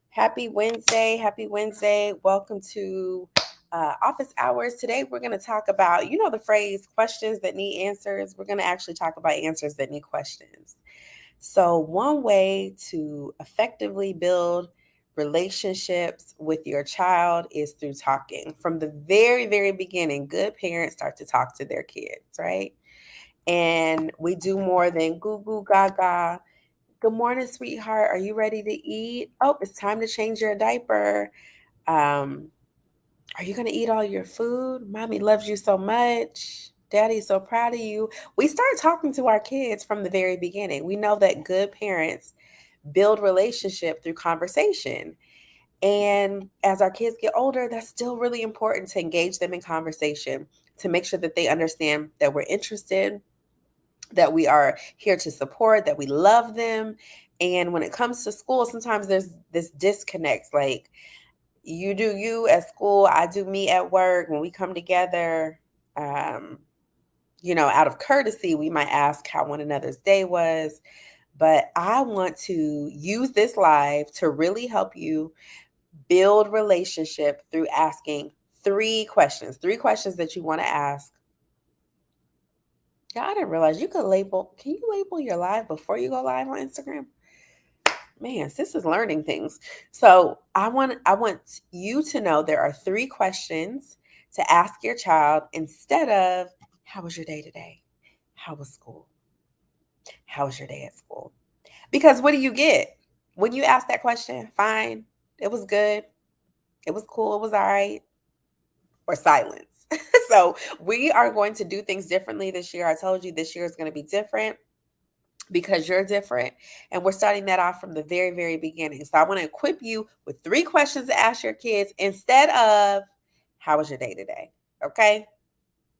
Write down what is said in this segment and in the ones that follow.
Happy Wednesday. Happy Wednesday. Welcome to office hours. Today, we're going to talk about, the phrase questions that need answers. We're going to actually talk about answers that need questions. So, one way to effectively build relationships with your child is through talking. From the very, very beginning, good parents start to talk to their kids, right? And we do more than goo goo gaga. Good morning, sweetheart. Are you ready to eat? Oh, it's time to change your diaper. Um, are you going to eat all your food? Mommy loves you so much. Daddy's so proud of you. We start talking to our kids from the very beginning. We know that good parents build relationship through conversation. And as our kids get older, that's still really important to engage them in conversation, to make sure that they understand that we're interested, that we are here to support, that we love them. And when it comes to school, sometimes there's this disconnect. Like, you do you at school, I do me at work. When we come together, out of courtesy, we might ask how one another's day was. But I want to use this live to really help you build relationship through asking three questions that you want to ask. Yeah, I didn't realize you could label. Can you label your live before you go live on Instagram? Man, sis is learning things. So I want you to know there are three questions to ask your child instead of how was your day today? How was school? How was your day at school? Because what do you get when you ask that question? Fine. It was good. It was cool. It was all right. Or silence. So we are going to do things differently this year. I told you this year is going to be different because you're different. And we're starting that off from the very, very beginning. So I want to equip you with three questions to ask your kids instead of how was your day today? Okay?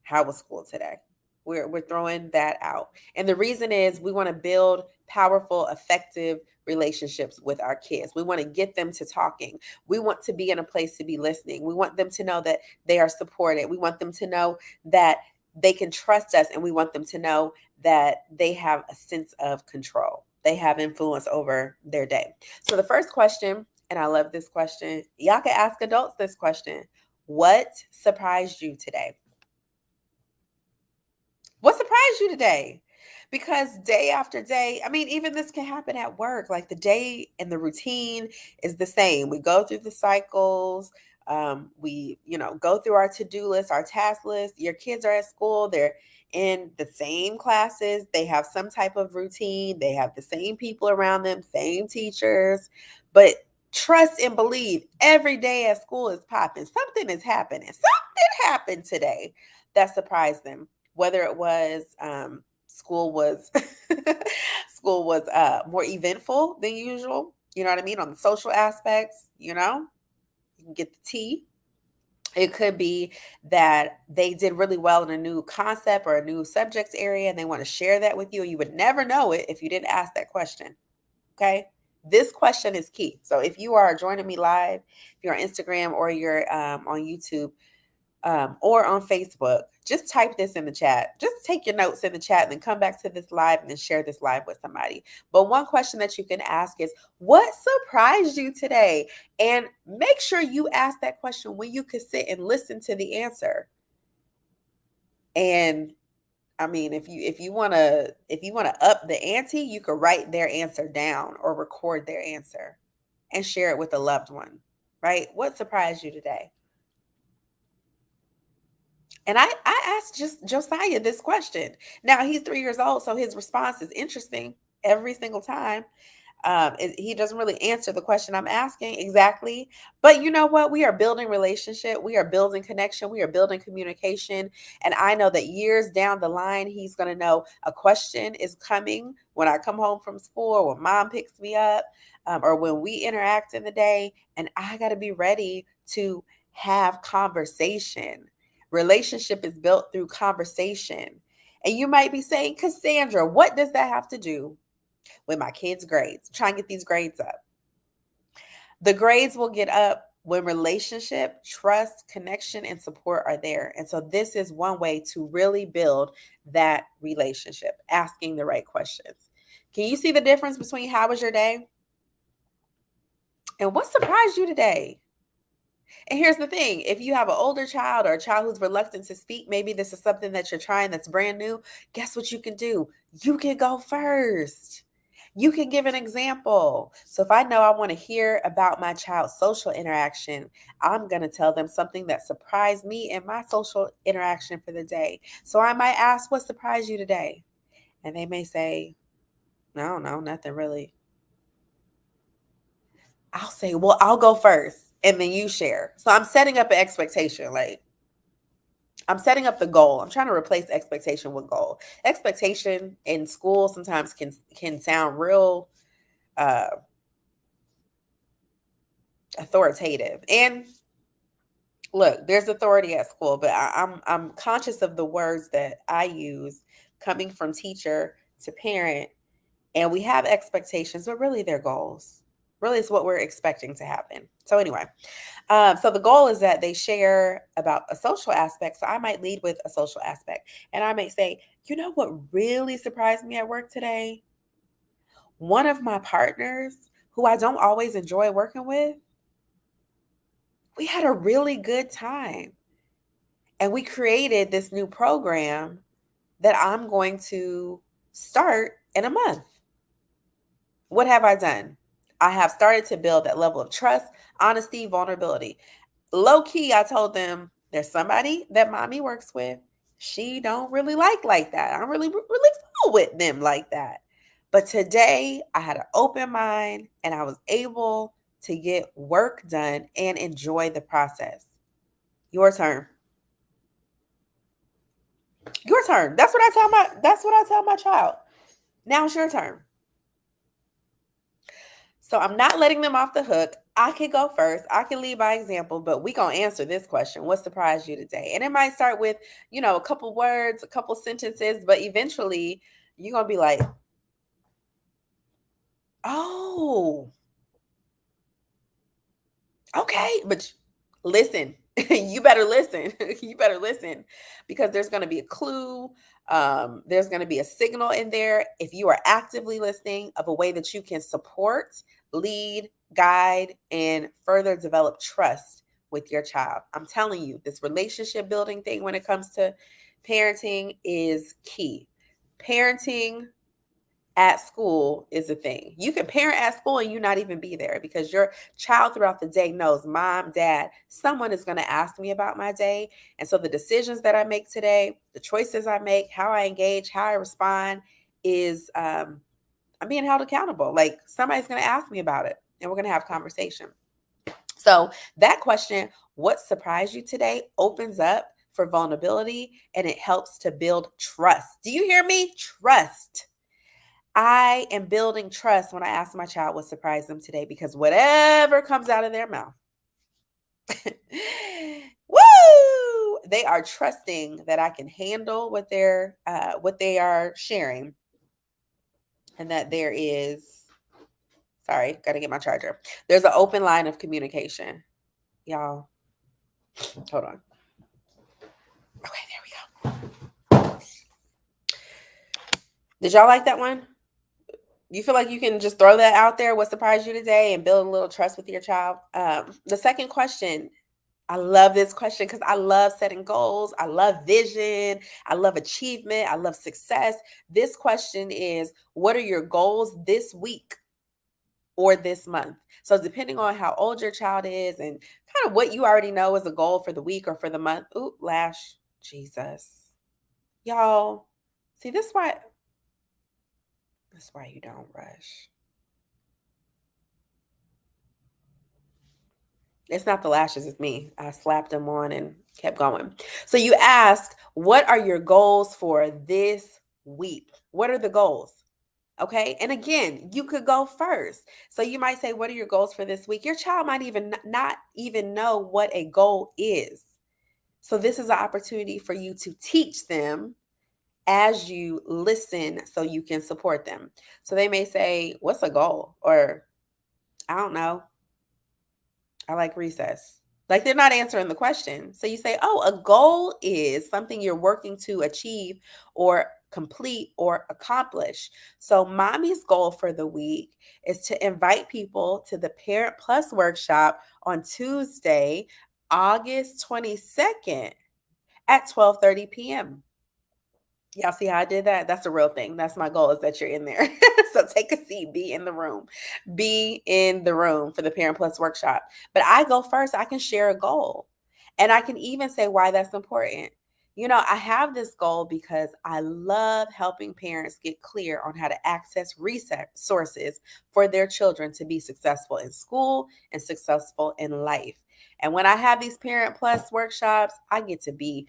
How was school today? We're throwing that out. And the reason is we want to build powerful, effective relationships with our kids. We want to get them to talking. We want to be in a place to be listening. We want them to know that they are supported. We want them to know that they can trust us, and we want them to know that they have a sense of control. They have influence over their day. So the first question, and I love this question, y'all can ask adults this question. What surprised you today? What surprised you today? Because day after day, I mean, even this can happen at work. Like the day and the routine is the same. We go through the cycles. We go through our to-do list, our task list. Your kids are at school. They're in the same classes. They have some type of routine. They have the same people around them, same teachers. But trust and believe every day at school is popping. Something is happening. Something happened today that surprised them, whether it was school was school was more eventful than usual. You know what I mean? On the social aspects, you can get the tea. It could be that they did really well in a new concept or a new subject area and they want to share that with you. You would never know it if you didn't ask that question. Okay. This question is key. So if you are joining me live, if you're on Instagram or you're on YouTube, or on Facebook, just type this in the chat. Just take your notes in the chat and then come back to this live and then share this live with somebody. But one question that you can ask is, what surprised you today? And make sure you ask that question when you can sit and listen to the answer. And I mean, if you want to up the ante, you could write their answer down or record their answer and share it with a loved one, right? What surprised you today? And I asked just Josiah this question. Now he's 3 years old, so his response is interesting every single time. He doesn't really answer the question I'm asking exactly, but you know what? We are building relationship, we are building connection, we are building communication, and I know that years down the line, he's going to know a question is coming when I come home from school, or when mom picks me up, or when we interact in the day, and I got to be ready to have conversation. Relationship is built through conversation. And you might be saying, Cassandra, what does that have to do with my kids' grades? Try and get these grades up. The grades will get up when relationship, trust, connection, and support are there. And so this is one way to really build that relationship, asking the right questions. Can you see the difference between how was your day And what surprised you today? And here's the thing, if you have an older child or a child who's reluctant to speak, maybe this is something that you're trying that's brand new. Guess what you can do? You can go first. You can give an example. So if I know I want to hear about my child's social interaction, I'm going to tell them something that surprised me in my social interaction for the day. So I might ask, what surprised you today? And they may say, I don't know, nothing really. I'll say, well, I'll go first and then you share. So I'm setting up an expectation. Like, I'm setting up the goal. I'm trying to replace expectation with goal. Expectation in school sometimes can sound real uh, authoritative. And look, there's authority at school, but I'm conscious of the words that I use coming from teacher to parent, and we have expectations, but really they're goals. Really, it's what we're expecting to happen. So anyway, so the goal is that they share about a social aspect. So I might lead with a social aspect, and I might say, you know what really surprised me at work today? One of my partners, who I don't always enjoy working with, we had a really good time. And we created this new program that I'm going to start in a month. What have I done? I have started to build that level of trust, honesty, vulnerability. Low key, I told them there's somebody that mommy works with. She don't really like that. I'm really cool with them like that. But today I had an open mind and I was able to get work done and enjoy the process. Your turn. Your turn. That's what I tell my child. Now it's your turn. So I'm not letting them off the hook. I can go first. I can lead by example, but we gonna answer this question. What surprised you today? And it might start with, a couple words, a couple sentences, but eventually you're gonna be like, oh, okay. But listen, you better listen. You better listen because there's gonna be a clue. There's gonna be a signal in there if you are actively listening of a way that you can support, lead, guide, and further develop trust with your child. I'm telling you, this relationship building thing when it comes to parenting is key. Parenting at school is a thing. You can parent at school and you not even be there because your child throughout the day knows mom, dad, someone is going to ask me about my day. And so the decisions that I make today, the choices I make, how I engage, how I respond is I'm being held accountable. Like somebody's going to ask me about it and we're going to have conversation. So that question, what surprised you today, opens up for vulnerability and it helps to build trust. Do you hear me? Trust. I am building trust when I ask my child what surprised them today because whatever comes out of their mouth, woo, they are trusting that I can handle what they are sharing, and that there is, sorry, got to get my charger. There's an open line of communication, y'all. Hold on. Okay, there we go. Did y'all like that one? You feel like you can just throw that out there? What surprised you today, and build a little trust with your child? The second question, I love this question because I love setting goals. I love vision. I love achievement. I love success. This question is, what are your goals this week or this month? So depending on how old your child is and kind of what you already know is a goal for the week or for the month. Ooh, lash, Jesus. Y'all, see, this why you don't rush. It's not the lashes, it's me. I slapped them on and kept going. So you ask, what are your goals for this week? What are the goals? Okay. And again, you could go first. So you might say, what are your goals for this week? Your child might even not even know what a goal is. So this is an opportunity for you to teach them as you listen so you can support them. So they may say, what's a goal? Or I don't know. I like recess. Like they're not answering the question. So you say, oh, a goal is something you're working to achieve or complete, or accomplish. So, mommy's goal for the week is to invite people to the Parent Plus workshop on Tuesday, August 22nd at 12:30 p.m. Y'all see how I did that? That's the real thing. That's my goal, is that you're in there. So take a seat, be in the room. Be in the room for the Parent Plus workshop. But I go first. I can share a goal. And I can even say why that's important. I have this goal because I love helping parents get clear on how to access resources for their children to be successful in school and successful in life. And when I have these Parent Plus workshops, I get to be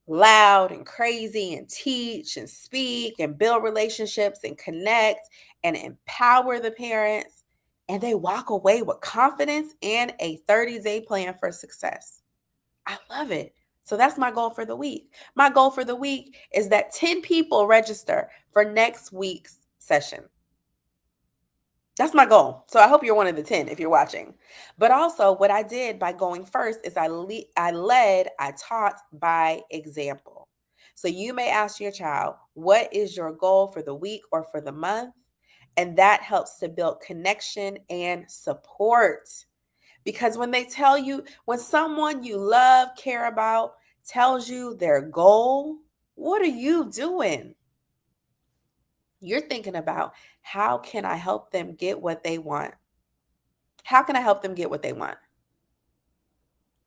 loud and crazy and teach and speak and build relationships and connect and empower the parents. And they walk away with confidence and a 30-day plan for success. I love it. So that's my goal for the week. My goal for the week is that 10 people register for next week's session. That's my goal. So I hope you're one of the 10 if you're watching. But also, what I did by going first is I taught by example. So you may ask your child, what is your goal for the week or for the month? And that helps to build connection and support. Because when someone you love, care about, tells you their goal, what are you doing? You're thinking about, how can I help them get what they want? How can I help them get what they want?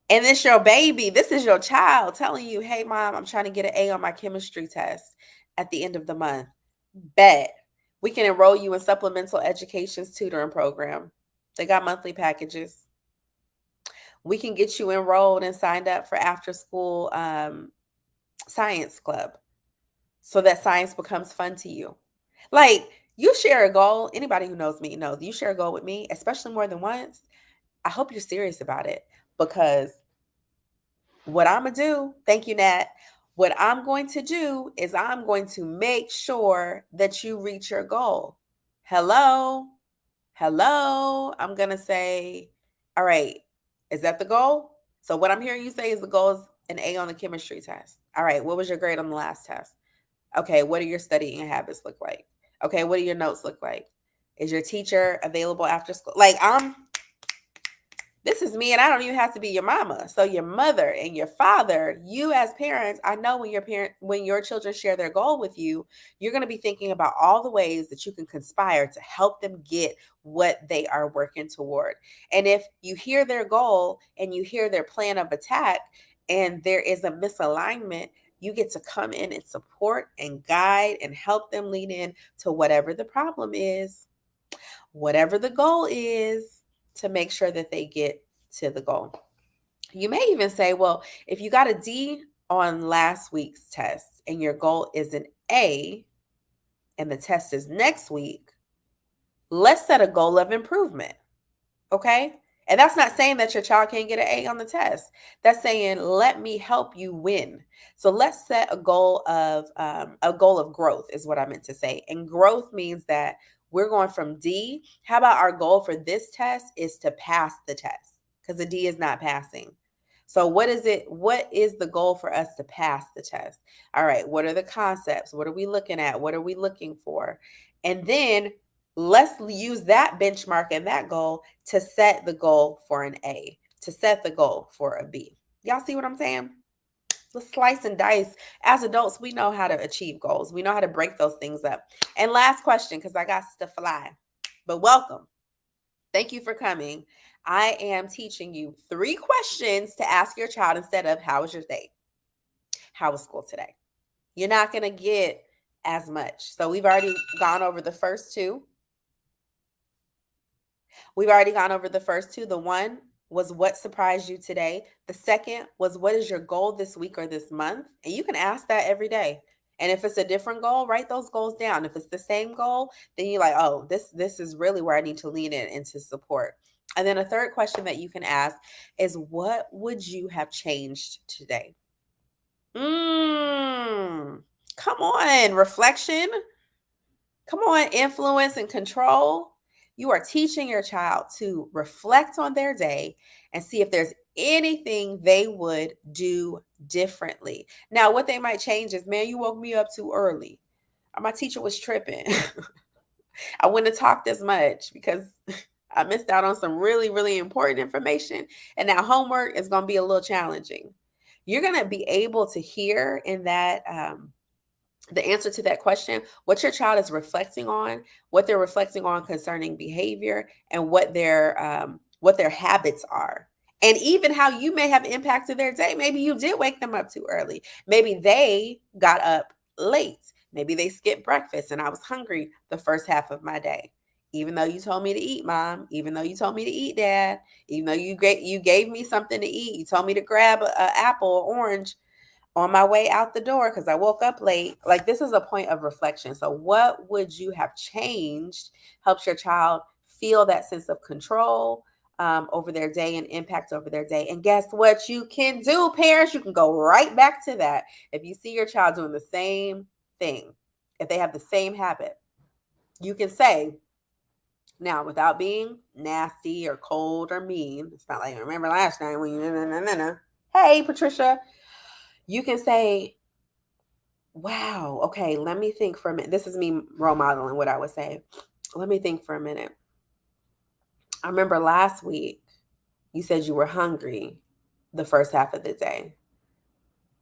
And it's your baby. This is your child telling you, hey, mom, I'm trying to get an A on my chemistry test at the end of the month. Bet. We can enroll you in supplemental education's tutoring program. They got monthly packages. We can get you enrolled and signed up for after school science club so that science becomes fun to you. Like, you share a goal. Anybody who knows me knows you share a goal with me, especially more than once. I hope you're serious about it, because what I'm going to do, thank you, Nat. What I'm going to do is I'm going to make sure that you reach your goal. Hello. Hello. I'm going to say, all right, is that the goal? So what I'm hearing you say is the goal is an A on the chemistry test. All right. What was your grade on the last test? Okay. What do your studying habits look like? Okay. What do your notes look like? Is your teacher available after school? This is me, and I don't even have to be your mama. So your mother and your father, you as parents, I know when your children share their goal with you, you're going to be thinking about all the ways that you can conspire to help them get what they are working toward. And if you hear their goal and you hear their plan of attack and there is a misalignment, you get to come in and support and guide and help them lean in to whatever the problem is, whatever the goal is, to make sure that they get to the goal. You may even say, well, if you got a D on last week's test and your goal is an A and the test is next week, let's set a goal of improvement. Okay? And that's not saying that your child can't get an A on the test. That's saying, let me help you win. So let's set a goal of growth is what I meant to say. And growth means that we're going from D. How about our goal for this test is to pass the test, because the D is not passing. So what is it? What is the goal for us to pass the test? All right. What are the concepts? What are we looking at? What are we looking for? And then let's use that benchmark and that goal to set the goal for an A, to set the goal for a B. Y'all see what I'm saying? Let's slice and dice. As adults, we know how to achieve goals. We know how to break those things up. And last question, because I got to fly, but welcome. Thank you for coming. I am teaching you 3 questions to ask your child instead of, how was your day? How was school today? You're not going to get as much. So we've already gone over the first 2. The one was, what surprised you today? The second was, what is your goal this week or this month? And you can ask that every day. And if it's a different goal, write those goals down. If it's the same goal, then you're like, oh, this is really where I need to lean in into support. And then a third question that you can ask is, what would you have changed today? Come on, reflection. Come on, influence and control. You are teaching your child to reflect on their day and see if there's anything they would do differently. Now, what they might change is, man, you woke me up too early. Or my teacher was tripping. I wouldn't have talked as much because I missed out on some really, really important information. And now homework is going to be a little challenging. You're going to be able to hear in that the answer to that question, what your child is reflecting on, what they're reflecting on concerning behavior, and what their habits are. And even how you may have impacted their day. Maybe you did wake them up too early. Maybe they got up late. Maybe they skipped breakfast and I was hungry the first half of my day. Even though you told me to eat, mom, even though you told me to eat, dad, even though you gave me something to eat, you told me to grab an apple or orange on my way out the door because I woke up late. Like, this is a point of reflection. So what would you have changed helps your child feel that sense of control over their day and impact over their day. And guess what you can do, parents? You can go right back to that. If you see your child doing the same thing, if they have the same habit, you can say, now, without being nasty or cold or mean, it's not like, remember last night when you, hey, Patricia, you can say, wow, okay, let me think for a minute. This is me role modeling what I would say. Let me think for a minute. I remember last week you said you were hungry the first half of the day.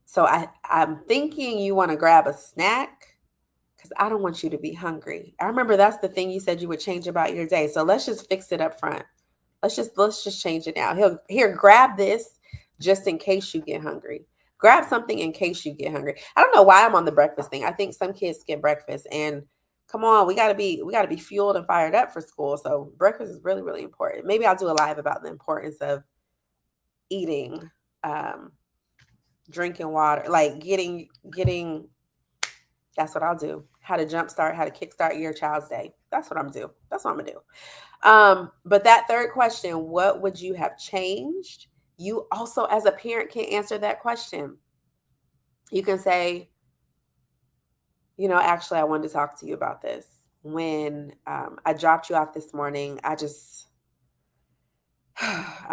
So I'm thinking you want to grab a snack because I don't want you to be hungry. I remember that's the thing you said you would change about your day. So let's just fix it up front. Let's just change it now. Here, grab this just in case you get hungry. Grab something in case you get hungry. I don't know why I'm on the breakfast thing. I think some kids skip breakfast, and come on, we gotta be fueled and fired up for school. So breakfast is really, really important. Maybe I'll do a live about the importance of eating, um, drinking water, like getting. That's what I'll do. How to jumpstart, how to kickstart your child's day. That's what I'm do. That's what I'm gonna do. But that third question, what would you have changed? You also, as a parent, can answer that question. You can say, actually, I wanted to talk to you about this. When I dropped you off this morning, I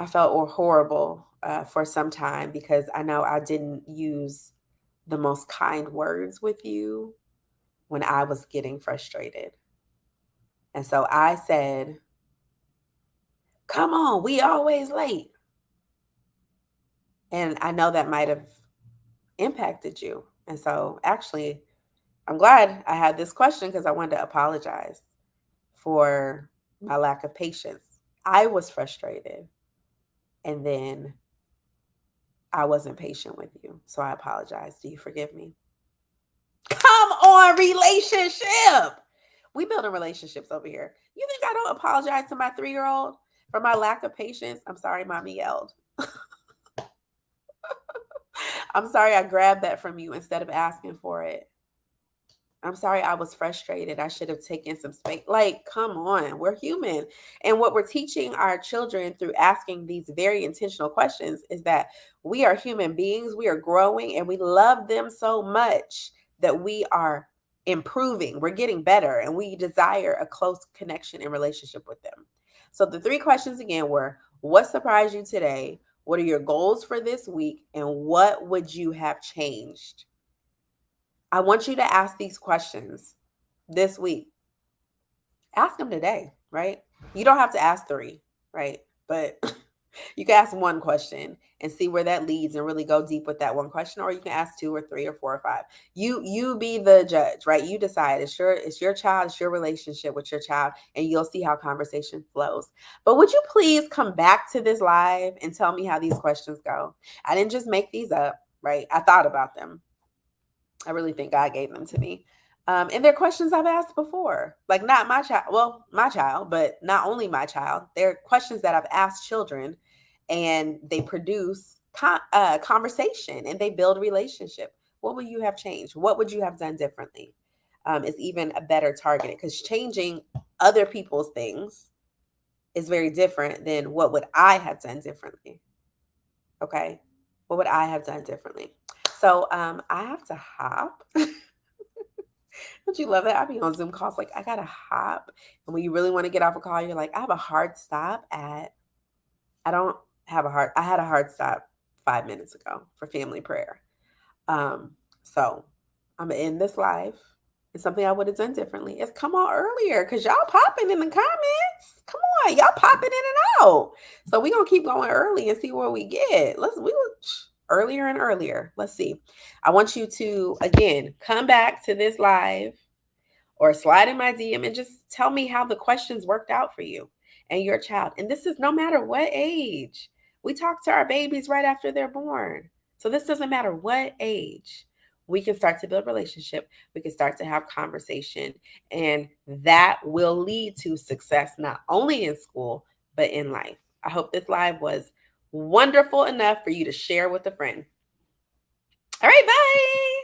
felt horrible for some time because I know I didn't use the most kind words with you when I was getting frustrated. And so I said, come on, we always late. And I know that might have impacted you. And so actually, I'm glad I had this question because I wanted to apologize for my lack of patience. I was frustrated and then I wasn't patient with you. So I apologize. Do you forgive me? Come on, relationship. We building relationships over here. You think I don't apologize to my 3-year-old for my lack of patience? I'm sorry, mommy yelled. I'm sorry I grabbed that from you instead of asking for it. I'm sorry I was frustrated. I should have taken some space. Like, come on, we're human. And what we're teaching our children through asking these very intentional questions is that we are human beings, we are growing, and we love them so much that we are improving, we're getting better, and we desire a close connection and relationship with them. So the 3 questions again were, what surprised you today? What are your goals for this week? And what would you have changed? I want you to ask these questions this week. Ask them today, right? You don't have to ask 3, right? But you can ask one question and see where that leads and really go deep with that one question, or you can ask 2 or 3 or 4 or 5. You be the judge, right? You decide. It's your child, it's your relationship with your child, and you'll see how conversation flows. But would you please come back to this live and tell me how these questions go? I didn't just make these up, right? I thought about them. I really think God gave them to me. And they're questions I've asked before, like not my child, well, my child, but not only my child. They're questions that I've asked children, and they produce conversation and they build relationship. What would you have changed? What would you have done differently? Is even a better targeted, because changing other people's things is very different than what would I have done differently. Okay, what would I have done differently? So I have to hop. Don't you love that? I be on Zoom calls like I gotta hop, and when you really want to get off a call, you're like, I have a hard stop at. I don't have a hard. I had a hard stop 5 minutes ago for family prayer. Um, so I'm gonna end this live. It's something I would have done differently. Is come on earlier because y'all popping in the comments. Come on, y'all popping in and out. So we gonna keep going early and see what we get. Earlier and earlier. Let's see. I want you to again come back to this live or slide in my DM and just tell me how the questions worked out for you and your child. And this is no matter what age. We talk to our babies right after they're born. So this doesn't matter what age. We can start to build relationship. We can start to have conversation, and that will lead to success not only in school but in life. I hope this live was wonderful enough for you to share with a friend. All right, bye.